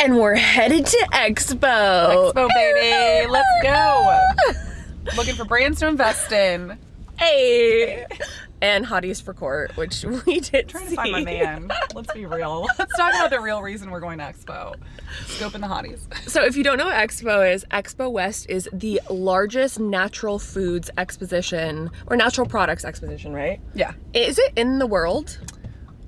And we're headed to Expo. Expo, baby. Let's go. Looking for brands to invest in. Hey. And hotties for court, which we did Trying to find my man. Let's be real. Let's talk about the real reason we're going to Expo. Scoping the hotties. So if you don't know what Expo is, Expo West is the largest natural foods exposition, or natural products exposition, right? Yeah. Is it in the world?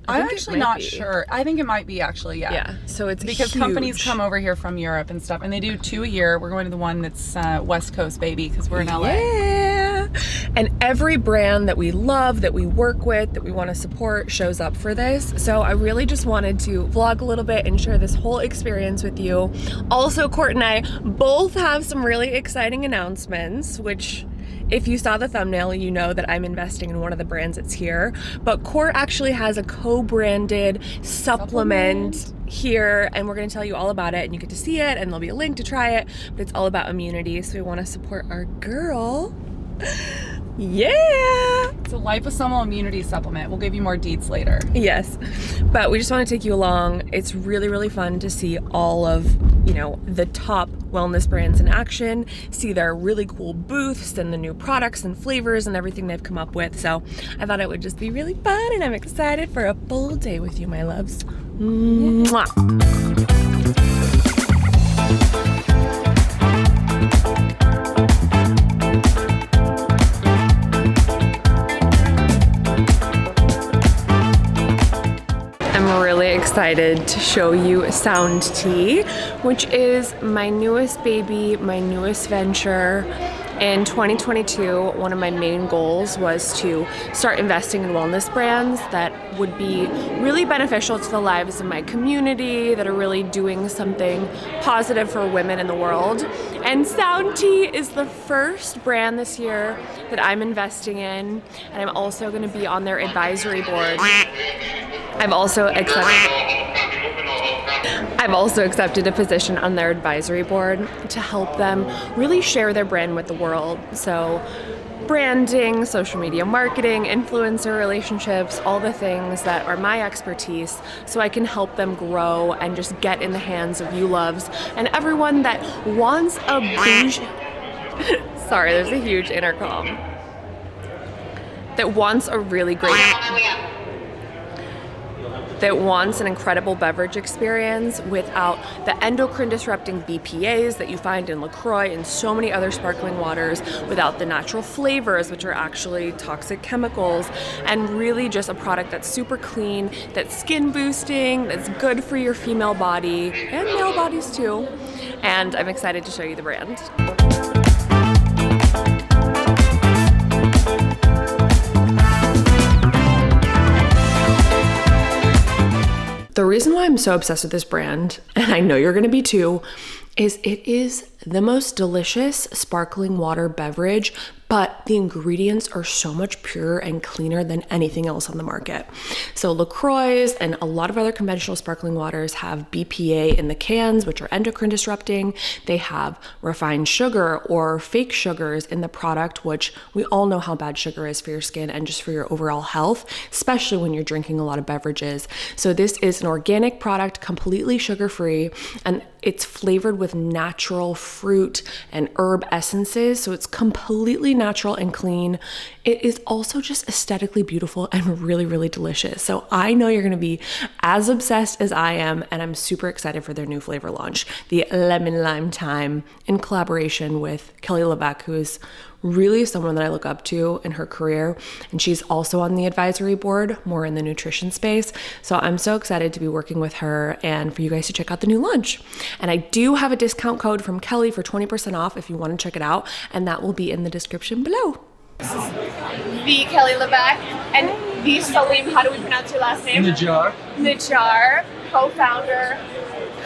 I'm actually not sure. I think it might be actually, yeah. Yeah, so it's because huge. Companies come over here from Europe and stuff, and they do 2 a year. We're going to the one that's West Coast, baby, because we're in LA. Yeah, and every brand that we love, that we work with, that we want to support shows up for this. So I really just wanted to vlog a little bit and share this whole experience with you. Also, Court and I both have some really exciting announcements, which if you saw the thumbnail, you know that I'm investing in one of the brands that's here. But Court actually has a co-branded supplement here, and we're going to tell you all about it, and you get to see it, and there'll be a link to try it. But it's all about immunity, so we want to support our girl. Yeah! It's a liposomal immunity supplement. We'll give you more deets later. Yes, but we just want to take you along. It's really, really fun to see all of, you know, the top wellness brands in action, see their really cool booths and the new products and flavors and everything they've come up with. So I thought it would just be really fun, and I'm excited for a full day with you, my loves. Mwah. Excited to show you Sound Tea, which is my newest baby, my newest venture. In 2022, one of my main goals was to start investing in wellness brands that would be really beneficial to the lives of my community, that are really doing something positive for women in the world. And Sound Tea is the first brand this year that I'm investing in, and I'm also going to be on their advisory board. I've also accepted a position on their advisory board to help them really share their brand with the world. So branding, social media marketing, influencer relationships, all the things that are my expertise, so I can help them grow and just get in the hands of you loves and everyone that wants a bougie... Sorry, there's a huge intercom. That wants a really great... that wants an incredible beverage experience without the endocrine disrupting BPAs that you find in LaCroix and so many other sparkling waters, without the natural flavors, which are actually toxic chemicals, and really just a product that's super clean, that's skin boosting, that's good for your female body and male bodies too. And I'm excited to show you the brand. The reason why I'm so obsessed with this brand, and I know you're gonna be too, is it is the most delicious sparkling water beverage, but the ingredients are so much purer and cleaner than anything else on the market. So LaCroix and a lot of other conventional sparkling waters have BPA in the cans, which are endocrine disrupting. They have refined sugar or fake sugars in the product, which we all know how bad sugar is for your skin and just for your overall health, especially when you're drinking a lot of beverages. So this is an organic product, completely sugar-free, and it's flavored with natural fruit and herb essences, so it's completely natural and clean. It is also just aesthetically beautiful and really, really delicious. So I know you're gonna be as obsessed as I am, and I'm super excited for their new flavor launch, the Lemon Lime Thyme, in collaboration with Kelly LeVeque, who is really someone that I look up to in her career. And she's also on the advisory board, more in the nutrition space. So I'm so excited to be working with her and for you guys to check out the new launch. And I do have a discount code from Kelly for 20% off if you want to check it out. And that will be in the description below. The Kelly LeVeque and the Salim, how do we pronounce your last name? Najjar, co-founder,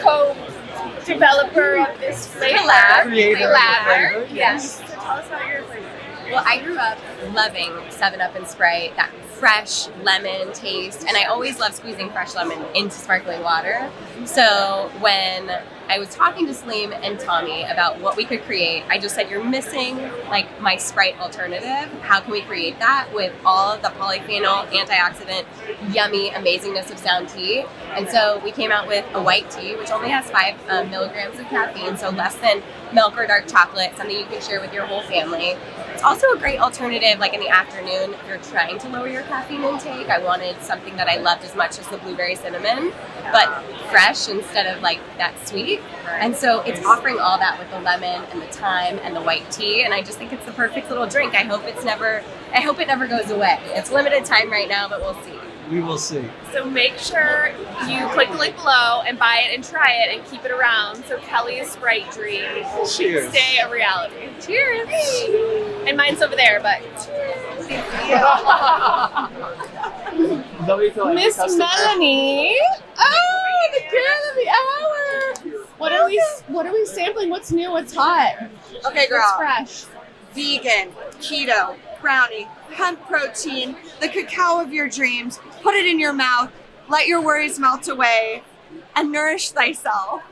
co-developer of this flavor. Creator of the flavor. Yes. So tell us about your flavor. Well, I grew up loving 7-Up and Sprite, that fresh lemon taste, and I always love squeezing fresh lemon into sparkling water. So when I was talking to Salim and Tommy about what we could create. I just said, you're missing like my Sprite alternative. How can we create that with all of the polyphenol, antioxidant, yummy amazingness of sound tea? And so we came out with a white tea, which only has 5 milligrams of caffeine, so less than milk or dark chocolate, something you can share with your whole family. It's also a great alternative, like in the afternoon, if you're trying to lower your caffeine intake. I wanted something that I loved as much as the blueberry cinnamon, but fresh instead of like that sweet. And so it's offering all that with the lemon and the thyme and the white tea. And I just think it's the perfect little drink. I hope it never goes away. It's limited time right now, but we'll see. We will see. So make sure you click the link below and buy it and try it and keep it around so Kelly's Sprite dream Cheers. can stay a reality. Cheers! And mine's over there, but Miss Melanie! Oh, the girl of the hour! What are we sampling? What's new? What's hot? Okay, girl. What's fresh? Vegan, keto, brownie, hemp protein, the cacao of your dreams. Put it in your mouth, let your worries melt away, and nourish thyself.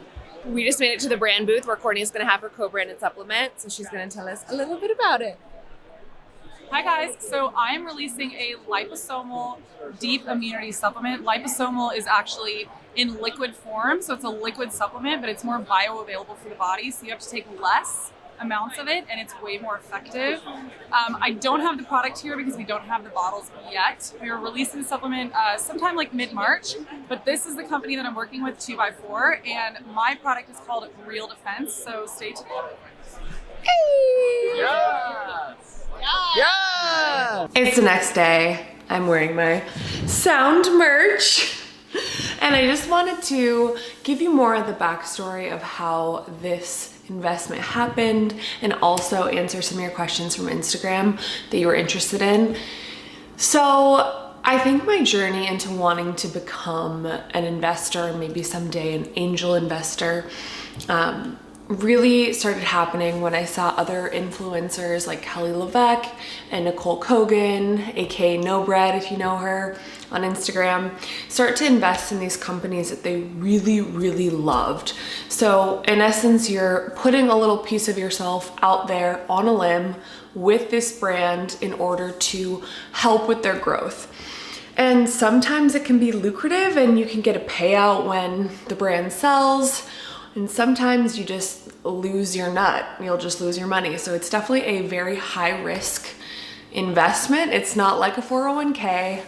We just made it to the brand booth where Courtney's going to have her co-branded supplement, so she's going to tell us a little bit about it. Hi guys, so I am releasing a liposomal deep immunity supplement. Liposomal is actually in liquid form, so it's a liquid supplement, but it's more bioavailable for the body, so you have to take less amounts of it and it's way more effective. I don't have the product here because we don't have the bottles yet. We are releasing the supplement sometime like mid-March, but this is the company that I'm working with, 2x4, and my product is called Real Defense, so stay tuned. It's the next day. I'm wearing my sound merch. And I just wanted to give you more of the backstory of how this investment happened and also answer some of your questions from Instagram that you were interested in. So I think my journey into wanting to become an investor, maybe someday an angel investor, really started happening when I saw other influencers like Kelly LeVeque and Nicole Kogan, aka No Bread if you know her, on Instagram, start to invest in these companies that they really, really loved. So in essence, you're putting a little piece of yourself out there on a limb with this brand in order to help with their growth. And sometimes it can be lucrative and you can get a payout when the brand sells, and sometimes you just lose your nut. You'll just lose your money. So it's definitely a very high risk investment. It's not like a 401k,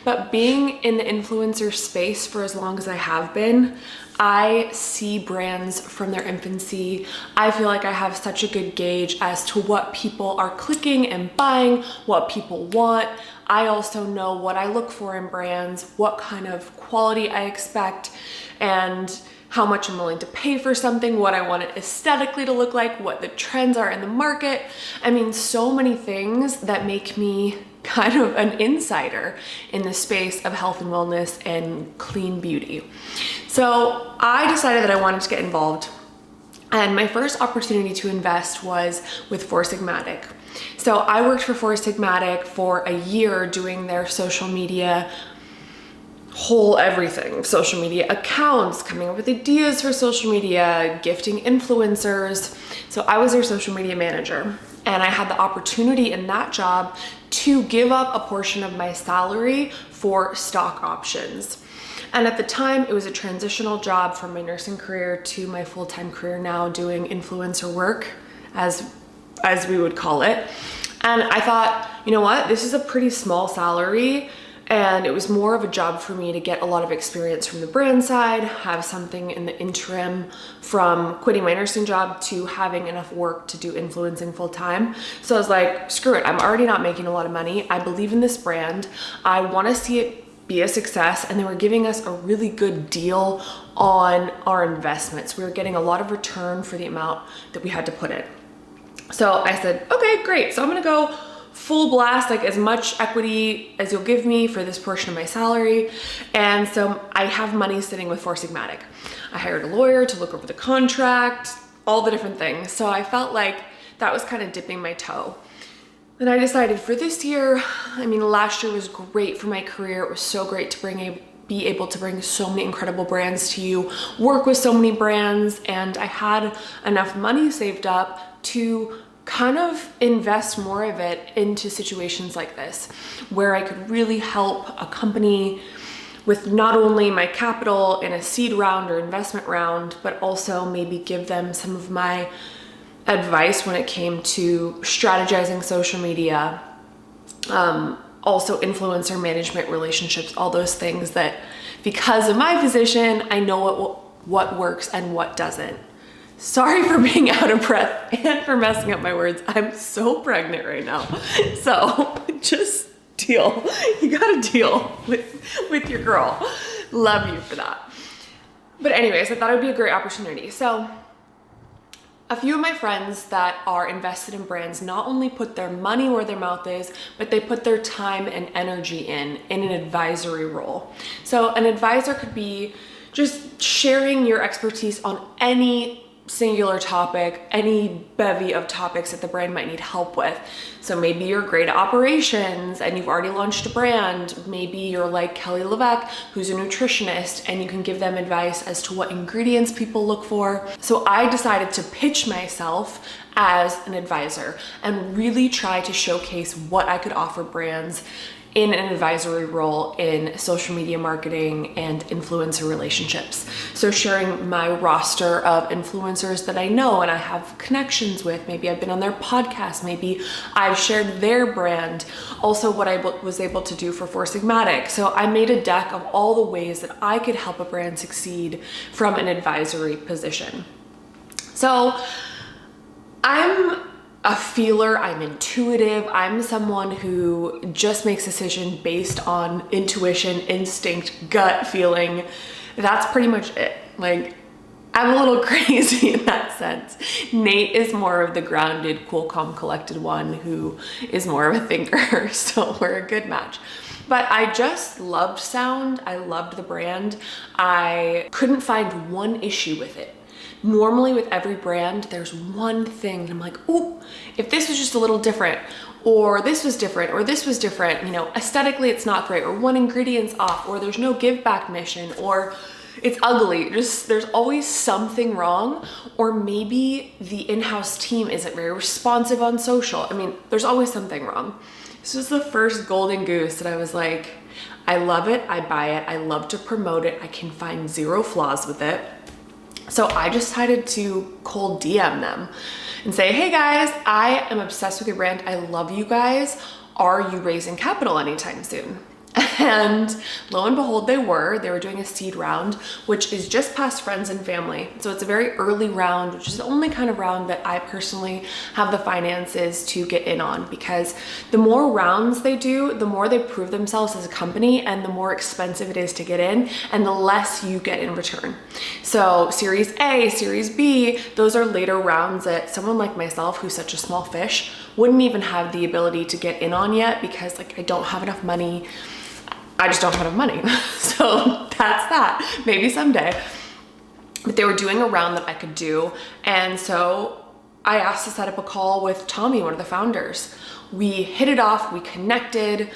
but being in the influencer space for as long as I have been, I see brands from their infancy. I feel like I have such a good gauge as to what people are clicking and buying, what people want. I also know what I look for in brands, what kind of quality I expect, and how much I'm willing to pay for something, what I want it aesthetically to look like, what the trends are in the market. I mean, so many things that make me kind of an insider in the space of health and wellness and clean beauty. So I decided that I wanted to get involved. And my first opportunity to invest was with Four Sigmatic. So I worked for Four Sigmatic for a year doing their social media whole everything, social media accounts, coming up with ideas for social media, gifting influencers. So I was their social media manager, and I had the opportunity in that job to give up a portion of my salary for stock options. And at the time, it was a transitional job from my nursing career to my full-time career now doing influencer work, as we would call it. And I thought, you know what, this is a pretty small salary, and it was more of a job for me to get a lot of experience from the brand side, have something in the interim from quitting my nursing job to having enough work to do influencing full time. So I was like, screw it, I'm already not making a lot of money. I believe in this brand. I want to see it be a success, and they were giving us a really good deal on our investments. We were getting a lot of return for the amount that we had to put in. So I said, okay, great. So I'm gonna go full blast, like as much equity as you'll give me for this portion of my salary. And so I have money sitting with Four Sigmatic. I hired a lawyer to look over the contract, all the different things. So I felt like that was kind of dipping my toe. Then I decided for this year, I mean, last year was great for my career. It was so great to be able to bring so many incredible brands to you, work with so many brands, and I had enough money saved up to kind of invest more of it into situations like this, where I could really help a company with not only my capital in a seed round or investment round, but also maybe give them some of my advice when it came to strategizing social media, also influencer management, relationships, all those things that, because of my position, I know what works and what doesn't. Sorry for being out of breath and for messing up my words. I'm so pregnant right now. So just deal. You gotta deal with your girl. Love you for that. But anyways, I thought it would be a great opportunity. So a few of my friends that are invested in brands not only put their money where their mouth is, but they put their time and energy in an advisory role. So an advisor could be just sharing your expertise on any singular topic, any bevy of topics that the brand might need help with. So maybe you're great at operations and you've already launched a brand. Maybe you're like Kelly Levesque, who's a nutritionist, and you can give them advice as to what ingredients people look for. So I decided to pitch myself as an advisor and really try to showcase what I could offer brands in an advisory role in social media marketing and influencer relationships. So sharing my roster of influencers that I know and I have connections with, maybe I've been on their podcast, maybe I've shared their brand, also what I was able to do for Four Sigmatic. So I made a deck of all the ways that I could help a brand succeed from an advisory position. So I'm a feeler, I'm intuitive, I'm someone who just makes decisions based on intuition, instinct, gut feeling. That's pretty much it. Like, I'm a little crazy in that sense. Nate is more of the grounded, cool, calm, collected one who is more of a thinker, so we're a good match. But I just loved sound, I loved the brand. I couldn't find one issue with it. Normally with every brand, there's one thing and I'm like, oh, if this was just a little different, or this was different, or this was different, you know, aesthetically it's not great, or one ingredient's off, or there's no give back mission, or it's ugly. Just there's always something wrong, or maybe the in-house team isn't very responsive on social. I mean, there's always something wrong. This was the first golden goose that I was like, I love it, I buy it, I love to promote it, I can find zero flaws with it. So I decided to cold DM them and say, hey guys, I am obsessed with your brand. I love you guys. Are you raising capital anytime soon? And lo and behold, they were doing a seed round, which is just past friends and family. So it's a very early round, which is the only kind of round that I personally have the finances to get in on, because the more rounds they do, the more they prove themselves as a company and the more expensive it is to get in and the less you get in return. So Series A, Series B, those are later rounds that someone like myself, who's such a small fish, wouldn't even have the ability to get in on yet, because like I don't have enough money. I just don't have enough money. So that's that. Maybe someday. But they were doing a round that I could do. And so I asked to set up a call with Tommy, one of the founders. We hit it off, we connected.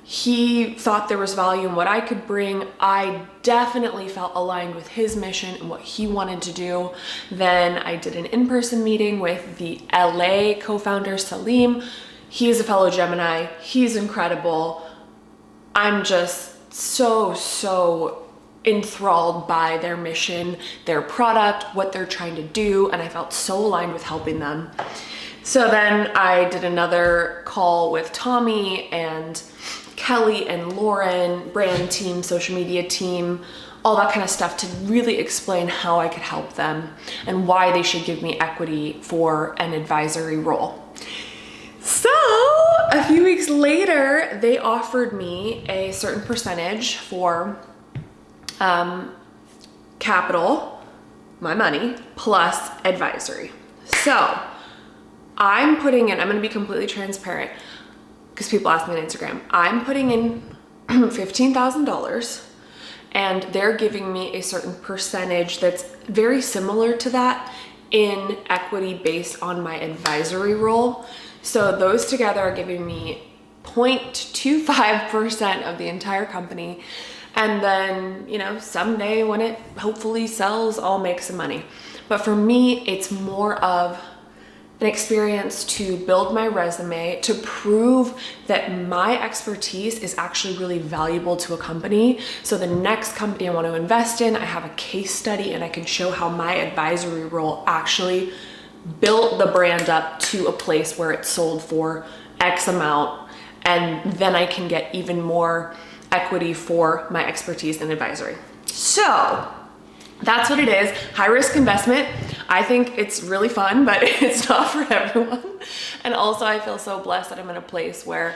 He thought there was value in what I could bring. I definitely felt aligned with his mission and what he wanted to do. Then I did an in-person meeting with the LA co-founder, Salim. He is a fellow Gemini. He's incredible. I'm just so enthralled by their mission, their product, what they're trying to do, and I felt so aligned with helping them. So then I did another call with Tommy and Kelly and Lauren, brand team, social media team, all that kind of stuff, to really explain how I could help them and why they should give me equity for an advisory role. So a few weeks later, they offered me a certain percentage for capital, my money, plus advisory. So I'm putting in, I'm gonna be completely transparent because people ask me on Instagram, I'm putting in $15,000 and they're giving me a certain percentage that's very similar to that in equity based on my advisory role. So those together are giving me 0.25% of the entire company. And then, you know, someday when it hopefully sells, I'll make some money. But for me, it's more of an experience to build my resume, to prove that my expertise is actually really valuable to a company. So the next company I want to invest in, I have a case study and I can show how my advisory role actually built the brand up to a place where it's sold for X amount. And then I can get even more equity for my expertise in advisory. So that's what it is. High risk investment. I think it's really fun, but it's not for everyone. And also I feel so blessed that I'm in a place where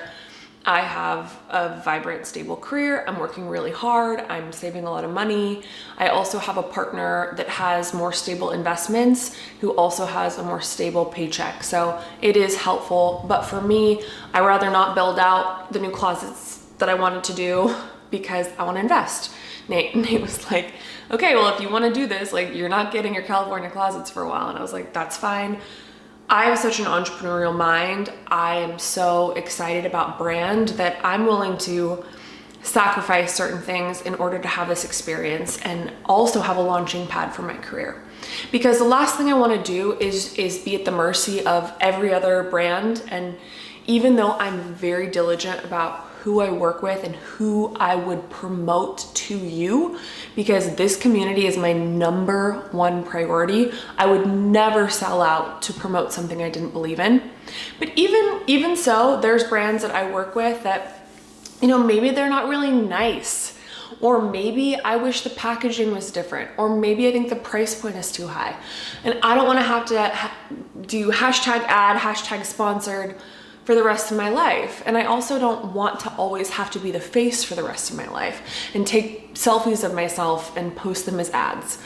I have a vibrant, stable career. I'm working really hard. I'm saving a lot of money. I also have a partner that has more stable investments, who also has a more stable paycheck. So it is helpful. But for me, I rather not build out the new closets that I wanted to do because I want to invest. Nate was like, okay, well, if you want to do this, like, you're not getting your California closets for a while. And I was like, that's fine. I have such an entrepreneurial mind. I am so excited about brand that I'm willing to sacrifice certain things in order to have this experience and also have a launching pad for my career. Because the last thing I want to do is be at the mercy of every other brand. And even though I'm very diligent about who I work with and who I would promote to you, because this community is my number one priority, I would never sell out to promote something I didn't believe in. But even so, there's brands that I work with that, you know, maybe they're not really nice, or maybe I wish the packaging was different, or maybe I think the price point is too high. And I don't want to have to do hashtag ad, hashtag sponsored for the rest of my life. And I also don't want to always have to be the face for the rest of my life and take selfies of myself and post them as ads.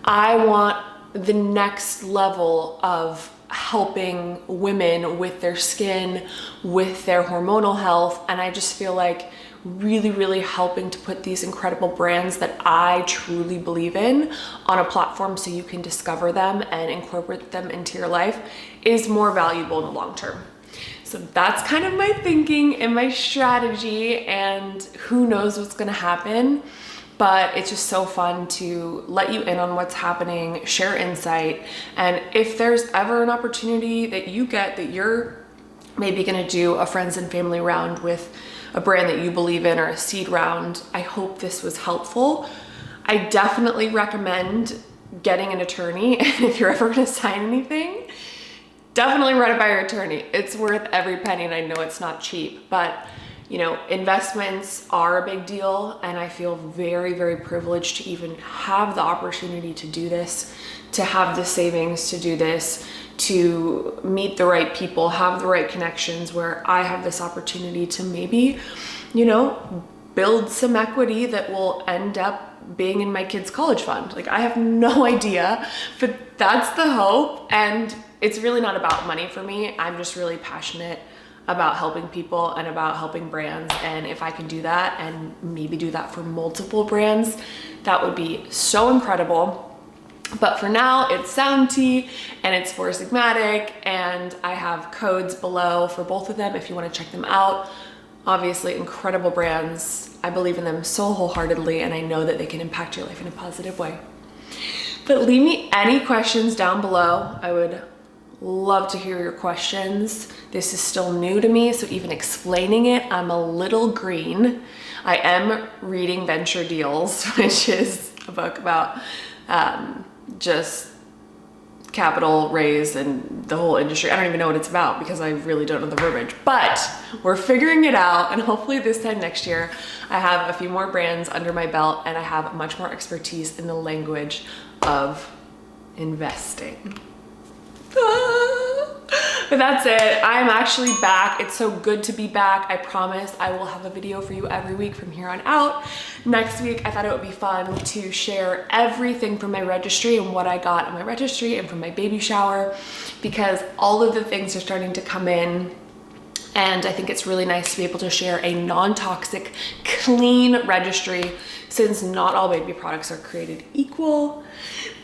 I want the next level of helping women with their skin, with their hormonal health. And I just feel like really helping to put these incredible brands that I truly believe in on a platform so you can discover them and incorporate them into your life is more valuable in the long term. So that's kind of my thinking and my strategy, and who knows what's gonna happen, but it's just so fun to let you in on what's happening, share insight. And if there's ever an opportunity that you get that you're maybe gonna do a friends and family round with a brand that you believe in, or a seed round, I hope this was helpful. I definitely recommend getting an attorney. And if you're ever gonna sign anything, definitely run it by your attorney. It's worth every penny, and I know it's not cheap, but you know, investments are a big deal, and I feel very privileged to even have the opportunity to do this, to have the savings to do this, to meet the right people, have the right connections, where I have this opportunity to maybe, you know, build some equity that will end up being in my kids' college fund. Like, I have no idea, but that's the hope. And it's really not about money for me. I'm just really passionate about helping people and about helping brands. And if I can do that and maybe do that for multiple brands, that would be so incredible. But for now, it's Sound Tea and it's Four Sigmatic, and I have codes below for both of them if you want to check them out. Obviously, incredible brands. I believe in them so wholeheartedly, and I know that they can impact your life in a positive way. But leave me any questions down below. I would love to hear your questions. This is still new to me, so even explaining it, I'm a little green. I am reading Venture Deals, which is a book about just capital raise and the whole industry. I don't even know what it's about because I really don't know the verbiage, but we're figuring it out. And hopefully this time next year, I have a few more brands under my belt and I have much more expertise in the language of investing. But that's it. I'm actually back. It's so good to be back. I promise I will have a video for you every week from here on out. Next week, I thought it would be fun to share everything from my registry and what I got on my registry and from my baby shower, because all of the things are starting to come in. And I think it's really nice to be able to share a non-toxic, clean registry, since not all baby products are created equal.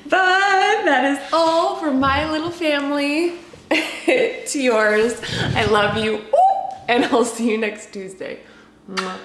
But that is all from my little family to yours. I love you, and I'll see you next Tuesday. Mwah.